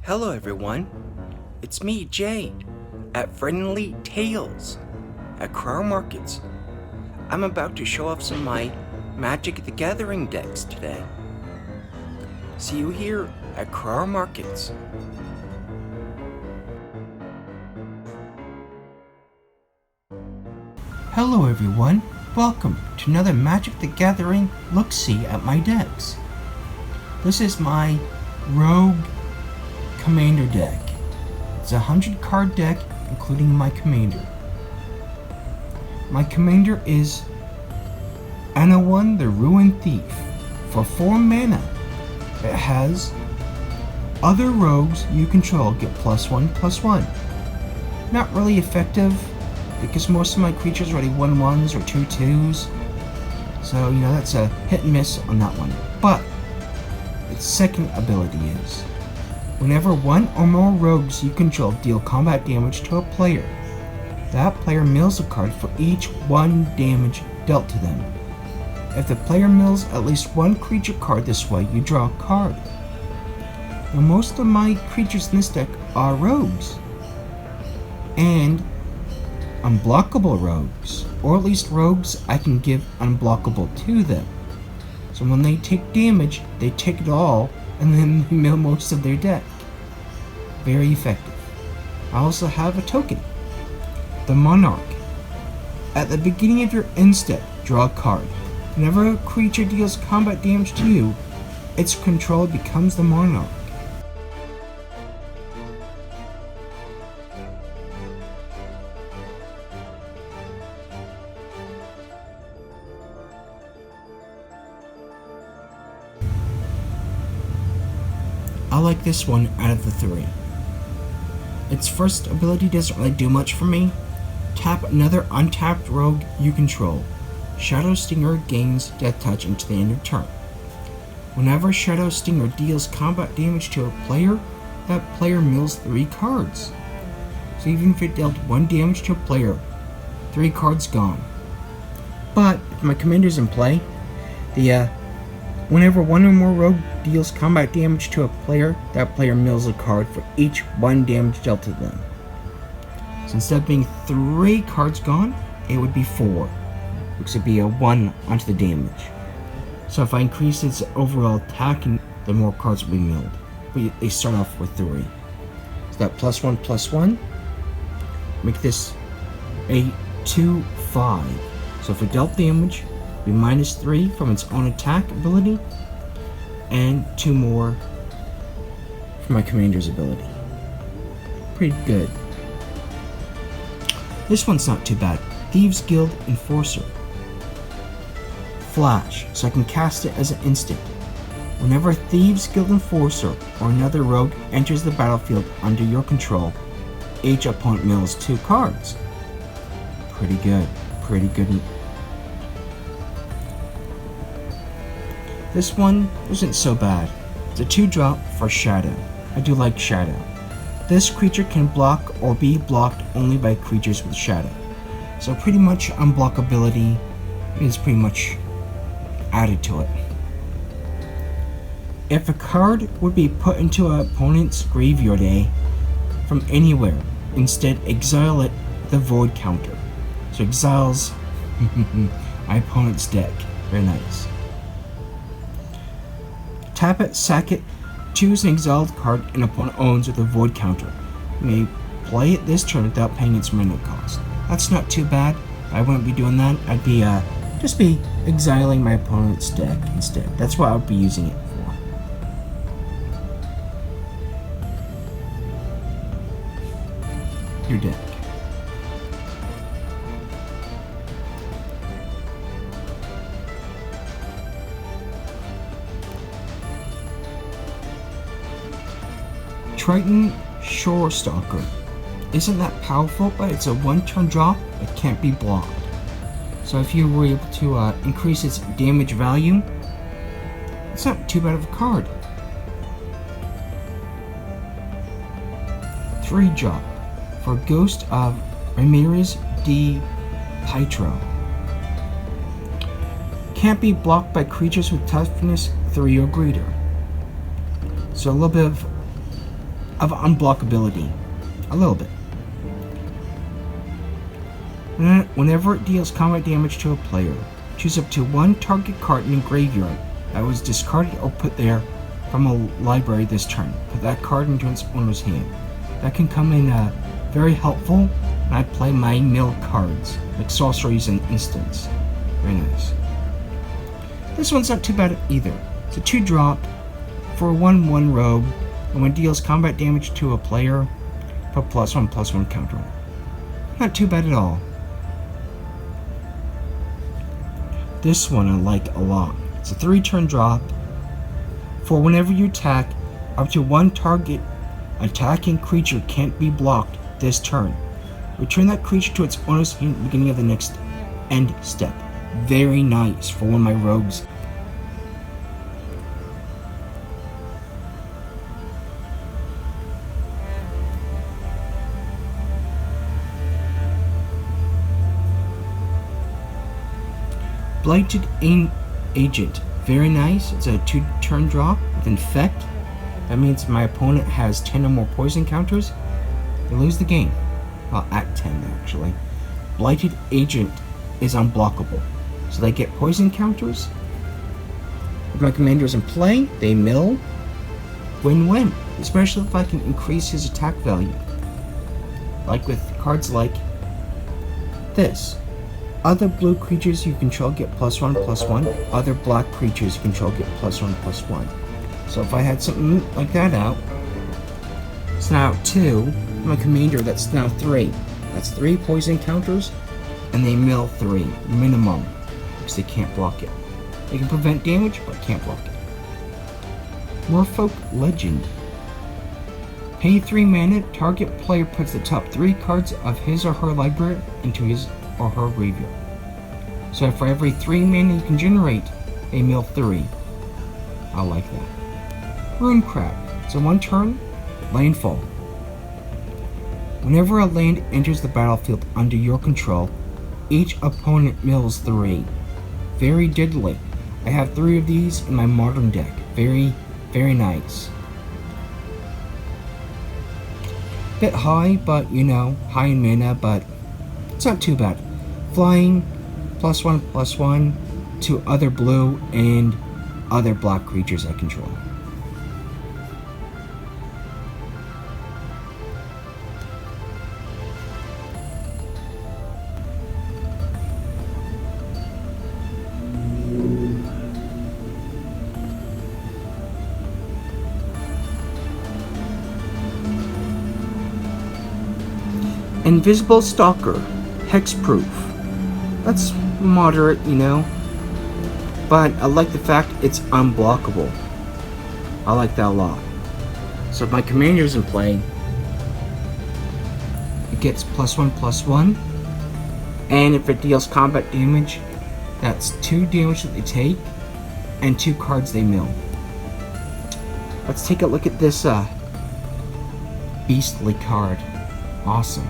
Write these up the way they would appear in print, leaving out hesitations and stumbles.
Hello everyone, it's me, Jay, at Friendly Tales at Crow Markets. I'm about to show off some of my Magic the Gathering decks today. See you here at Crow Markets. Hello everyone, welcome to another Magic the Gathering look-see at my decks. This is my Rogue Commander deck. It's a 100 card deck including my Commander. My Commander is Anowon the Ruined Thief for 4 mana. It has other rogues you control get +1/+1. Not really effective because most of my creatures are already 1/1s or 2/2s. So, that's a hit and miss on that one. But its second ability is whenever one or more rogues you control deal combat damage to a player, that player mills a card for each 1 damage dealt to them. If the player mills at least 1 creature card this way, you draw a card. Now, most of my creatures in this deck are rogues. And unblockable rogues, or at least rogues I can give unblockable to them. So when they take damage, they take it all, and then they mill most of their deck. Very effective. I also have a token, the Monarch. At the beginning of your end step, draw a card. Whenever a creature deals combat damage to you, its controller becomes the Monarch. I like this one out of the 3. Its first ability doesn't really do much for me. Tap another untapped rogue you control. Shadow Stinger gains Death Touch until the end of turn. Whenever Shadow Stinger deals combat damage to a player, that player mills 3 cards. So even if it dealt 1 damage to a player, 3 cards gone. But if my commander's in play, whenever 1 or more rogue deals combat damage to a player, that player mills a card for each 1 damage dealt to them. So instead of being 3 cards gone, it would be 4, which would be a 1 onto the damage. So if I increase its overall attacking, the more cards will be milled. But they start off with 3. So that +1/+1, make this a 2/5. So if it dealt damage, be -3 from its own attack ability, and 2 more from my commander's ability. Pretty good. This one's not too bad. Thieves Guild Enforcer. Flash, so I can cast it as an instant. Whenever Thieves Guild Enforcer or another rogue enters the battlefield under your control, each opponent mills 2 cards. Pretty good. Pretty good. This one isn't so bad. It's a 2-drop for Shadow. I do like Shadow. This creature can block or be blocked only by creatures with Shadow. So pretty much unblockability is pretty much added to it. If a card would be put into an opponent's graveyard from anywhere, instead exile it with a void counter. So exiles my opponent's deck. Very nice. Tap it, sack it, choose an exiled card an opponent owns with a void counter. You may play it this turn without paying its mana cost. That's not too bad. I wouldn't be doing that. I'd be just be exiling my opponent's deck instead. That's what I would be using it for. Your deck. Triton Shorestalker. Isn't that powerful, but it's a 1-turn drop that can't be blocked. So if you were able to increase its damage value, it's not too bad of a card. 3-drop for Ghost of Ramirez de Pietro. Can't be blocked by creatures with toughness 3 or greater. So a little bit of unblockability. A little bit. Whenever it deals combat damage to a player, choose up to one target card in the graveyard that was discarded or put there from a library this turn. Put that card into its owner's hand. That can come in very helpful when I play my mill cards, like sorceries and instants. Very nice. This one's not too bad either. It's a 2-drop for a 1/1 rogue, and when it deals combat damage to a player, put +1/+1 counter on it. Not too bad at all. This one I like a lot. It's a 3-turn drop for whenever you attack, up to one target attacking creature can't be blocked this turn. Return that creature to its owner's hand at the beginning of the next end step. Very nice for one of my rogues. Blighted Agent. Very nice. It's a 2-turn drop with Infect. That means my opponent has 10 or more poison counters. They lose the game. Well, at 10 actually. Blighted Agent is unblockable. So they get poison counters. If my commander is in play, they mill. Win-win. Especially if I can increase his attack value. Like with cards like this. Other blue creatures you control get +1/+1. Other black creatures you control get +1/+1. So if I had something like that out, it's now 2. My commander, that's now 3. That's 3 poison counters, and they mill 3 minimum because they can't block it. They can prevent damage, but can't block it. Merfolk Legend. Pay 3 mana. Target player puts the top 3 cards of his or her library into his or her graveyard. So for every 3 mana you can generate, they mill 3. I like that. Runecrab. It's a 1-turn landfall. Whenever a land enters the battlefield under your control, each opponent mills 3. Very deadly. I have 3 of these in my modern deck. Very, very nice. Bit high, but you know, high in mana, but it's not too bad. Flying, +1/+1 to other blue and other black creatures I control. Invisible Stalker, hexproof. That's moderate, you know, but I like the fact it's unblockable. I like that a lot. So if my commander's in play, it gets +1/+1, and if it deals combat damage, that's 2 damage that they take, and 2 cards they mill. Let's take a look at this beastly card. Awesome.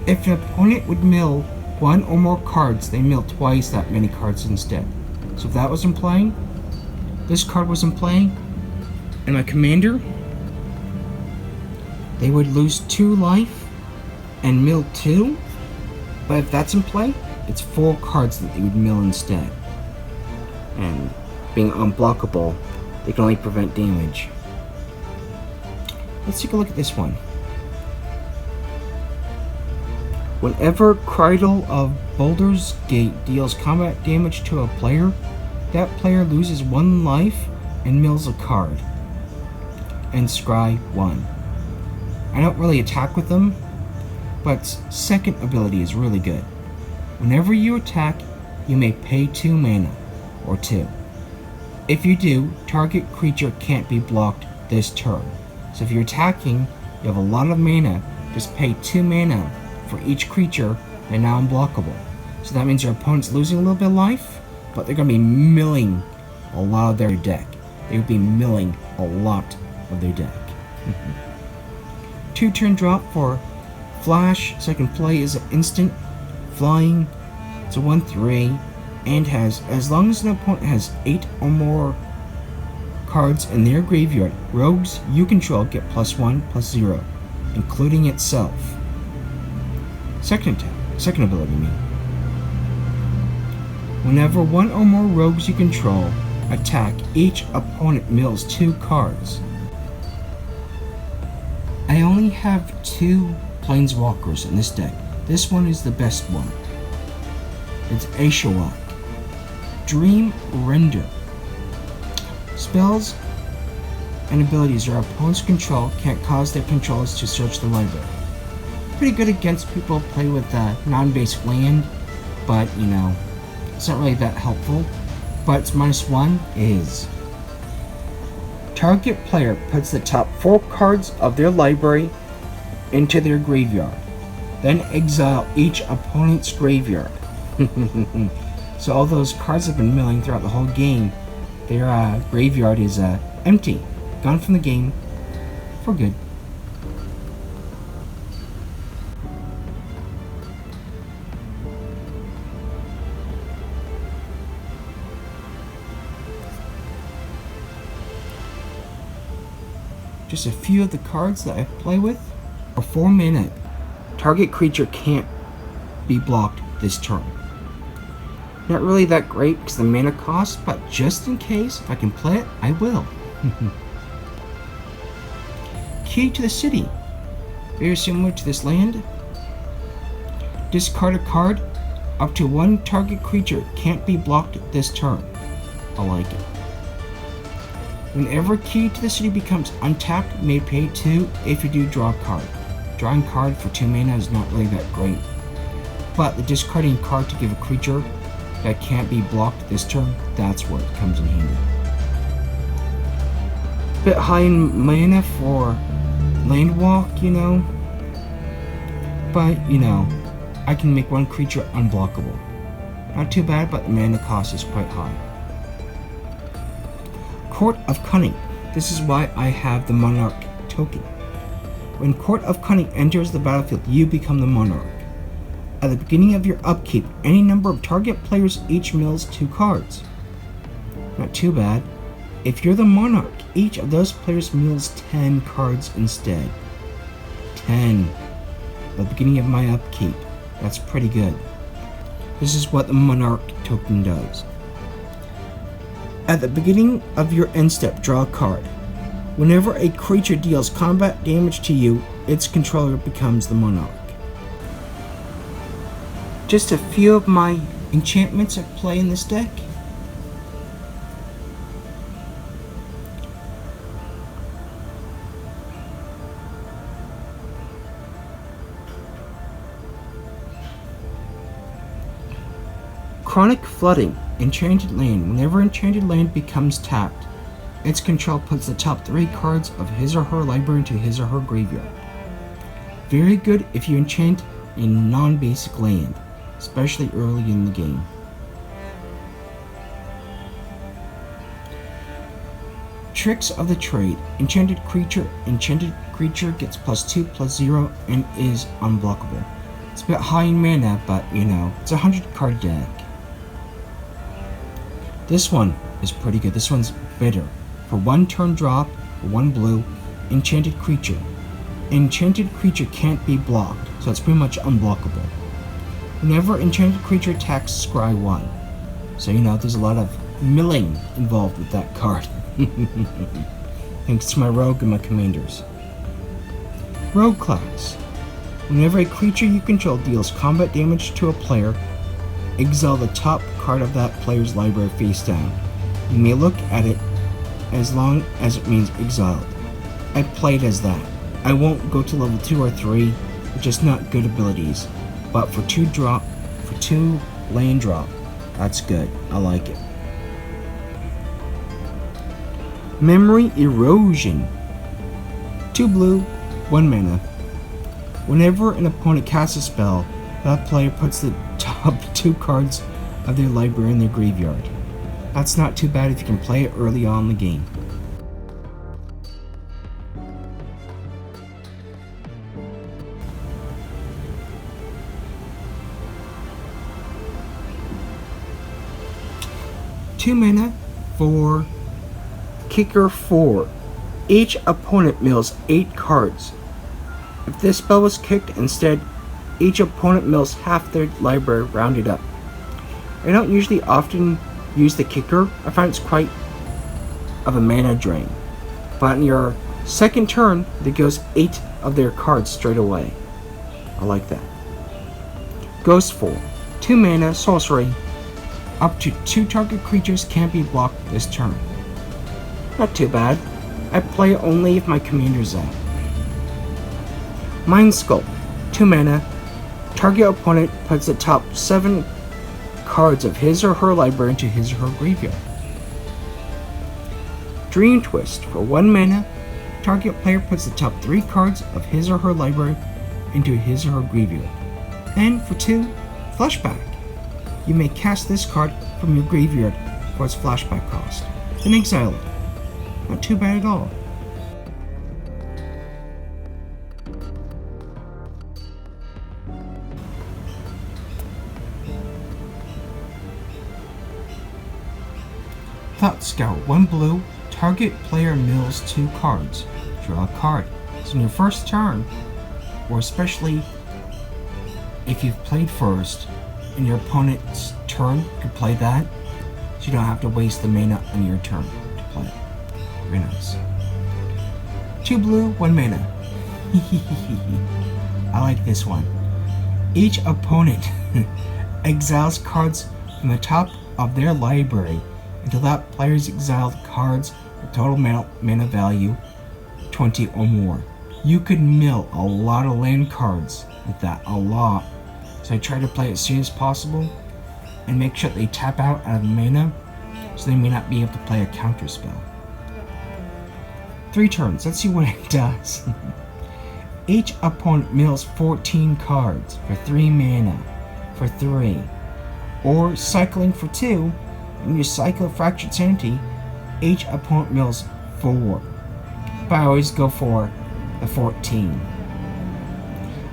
If an opponent would mill 1 or more cards, they mill twice that many cards instead. So if that was in play, this card was in play, and my commander, they would lose 2 life and mill 2. But if that's in play, it's 4 cards that they would mill instead. And being unblockable, they can only prevent damage. Let's take a look at this one. Whenever Cradle of Baldur's Gate deals combat damage to a player, that player loses 1 life and mills a card. And scry 1. I don't really attack with them, but second ability is really good. Whenever you attack, you may pay 2 mana, or 2. If you do, target creature can't be blocked this turn. So if you're attacking, you have a lot of mana, just pay 2 mana for each creature, they're now unblockable. So that means your opponent's losing a little bit of life, but they're going to be milling a lot of their deck. They would be milling a lot of their deck. 2-turn drop for Flash, second play is an instant. Flying, it's a 1/3, and has, as long as an opponent has 8 or more cards in their graveyard, rogues you control get +1/+0, including itself. Second ability, whenever one or more rogues you control attack, each opponent mills 2 cards. I only have 2 planeswalkers in this deck. This one is the best one. It's Ashawak. Dream Render. Spells and abilities our opponents control can't cause their controllers to search the library. Pretty good against people who play with non-basic land, but you know, it's not really that helpful. But its -1 is target player puts the top 4 cards of their library into their graveyard, then exile each opponent's graveyard. So all those cards have been milling throughout the whole game. Their graveyard is empty, gone from the game for good. Just a few of the cards that I play with. For 4 mana, target creature can't be blocked this turn. Not really that great because the mana cost, but just in case, if I can play it, I will. Key to the City. Very similar to this land. Discard a card. Up to 1 target creature can't be blocked this turn. I like it. Whenever Key to the City becomes untapped, you may pay 2 if you do draw a card. Drawing a card for 2 mana is not really that great. But the discarding card to give a creature that can't be blocked this turn, that's where it comes in handy. Bit high in mana for Landwalk, you know. But, you know, I can make 1 creature unblockable. Not too bad, but the mana cost is quite high. Court of Cunning. This is why I have the Monarch token. When Court of Cunning enters the battlefield, you become the Monarch. At the beginning of your upkeep, any number of target players each mills 2 cards. Not too bad. If you're the Monarch, each of those players mills 10 cards instead. 10. At the beginning of my upkeep. That's pretty good. This is what the Monarch token does. At the beginning of your end step, draw a card. Whenever a creature deals combat damage to you, its controller becomes the Monarch. Just a few of my enchantments I play in this deck. Chronic Flooding. Enchanted Land. Whenever Enchanted Land becomes tapped, its control puts the top 3 cards of his or her library into his or her graveyard. Very good if you enchant a non-basic land, especially early in the game. Tricks of the Trade. Enchanted creature gets +2/+0 and is unblockable. It's a bit high in mana, but you know, it's a 100-card deck. This one is pretty good. This one's bitter. For 1 turn drop, for 1 blue, enchanted creature. Enchanted creature can't be blocked, so it's pretty much unblockable. Whenever enchanted creature attacks, scry 1. So you know, there's a lot of milling involved with that card. Thanks to my rogue and my commanders. Rogue class. Whenever a creature you control deals combat damage to a player, exile the top card of that player's library face down. You may look at it as long as it means exiled. I played as that. I won't go to level 2 or 3, which is not good abilities, but for 2 land drop, that's good. I like it. Memory Erosion. 2 blue, 1 mana. Whenever an opponent casts a spell, that player puts the top 2 cards of their library in their graveyard. That's not too bad if you can play it early on in the game. Two mana for Kicker 4. Each opponent mills 8 cards. If this spell was kicked instead, each opponent mills half their library rounded up. I don't usually often use the Kicker. I find it's quite of a mana drain. But on your second turn, there goes 8 of their cards straight away. I like that. Ghost 4. 2 mana, sorcery. Up to 2 target creatures can't be blocked this turn. Not too bad. I play it only if my commander's out. Mind Sculpt. 2 mana. Target opponent puts the top 7 cards of his or her library into his or her graveyard. Dream Twist. For 1 mana, target player puts the top 3 cards of his or her library into his or her graveyard. And for 2, Flashback. You may cast this card from your graveyard for its flashback cost, then exile it. Not too bad at all. Thought Scout. 1 blue, target player mills 2 cards. Draw a card. So in your first turn, or especially if you've played first, in your opponent's turn, you can play that, so you don't have to waste the mana on your turn to play it. Very nice. 2 blue, 1 mana. I like this one. Each opponent exiles cards from the top of their library until that player's exiled cards with total mana value 20 or more. You could mill a lot of land cards with that, a lot. So I try to play it as soon as possible and make sure they tap out of mana so they may not be able to play a counter spell. 3 turns, let's see what it does. Each opponent mills 14 cards for 3 mana for 3. Or cycling for 2, when you cycle Fractured Sanity, each opponent mills 4. But I always go for the 14.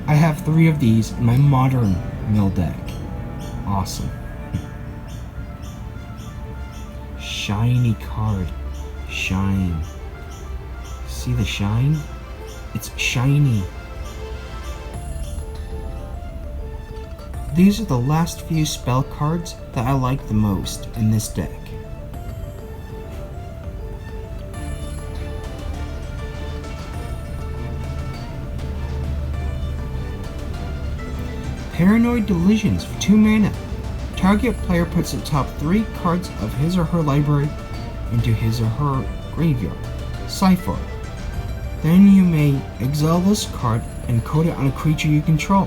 I have 3 of these in my modern mill deck. Awesome. Shiny card. Shine. See the shine? It's shiny. These are the last few spell cards that I like the most in this deck. Paranoid Delusions for 2 mana. Target player puts the top 3 cards of his or her library into his or her graveyard. Cipher. Then you may exile this card and encode it on a creature you control.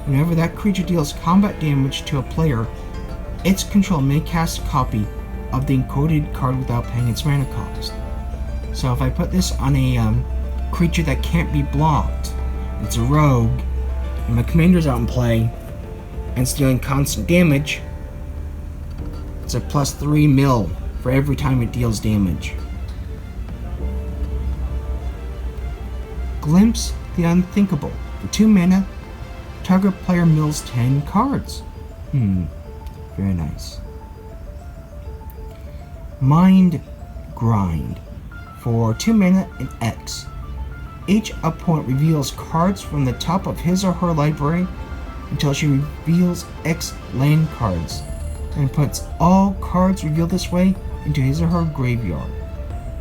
Whenever that creature deals combat damage to a player, its control may cast a copy of the encoded card without paying its mana cost. So if I put this on a creature that can't be blocked, it's a rogue, and my commander's out in play, and it's dealing constant damage, it's a +3 mil for every time it deals damage. Glimpse the Unthinkable. For 2 mana, target player mills 10 cards. Very nice. Mind Grind. For 2 mana and X. Each opponent reveals cards from the top of his or her library until she reveals X land cards, and puts all cards revealed this way into his or her graveyard.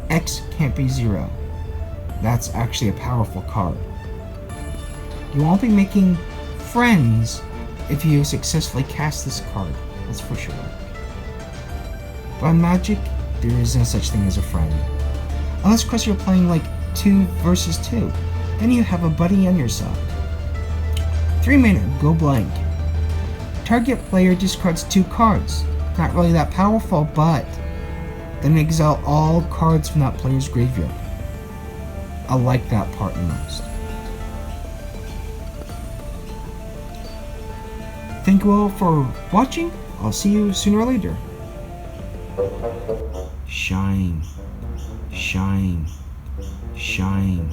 X can't be 0. That's actually a powerful card. You won't be making friends if you successfully cast this card, that's for sure. But in Magic, there is no such thing as a friend. Unless, of course, you're playing like 2 versus 2. Then you have a buddy on your side. 3 mana, go blank. Target player discards 2 cards. Not really that powerful, but then exile all cards from that player's graveyard. I like that part the most. Thank you all for watching. I'll see you sooner or later. Shine. Shine. Shine.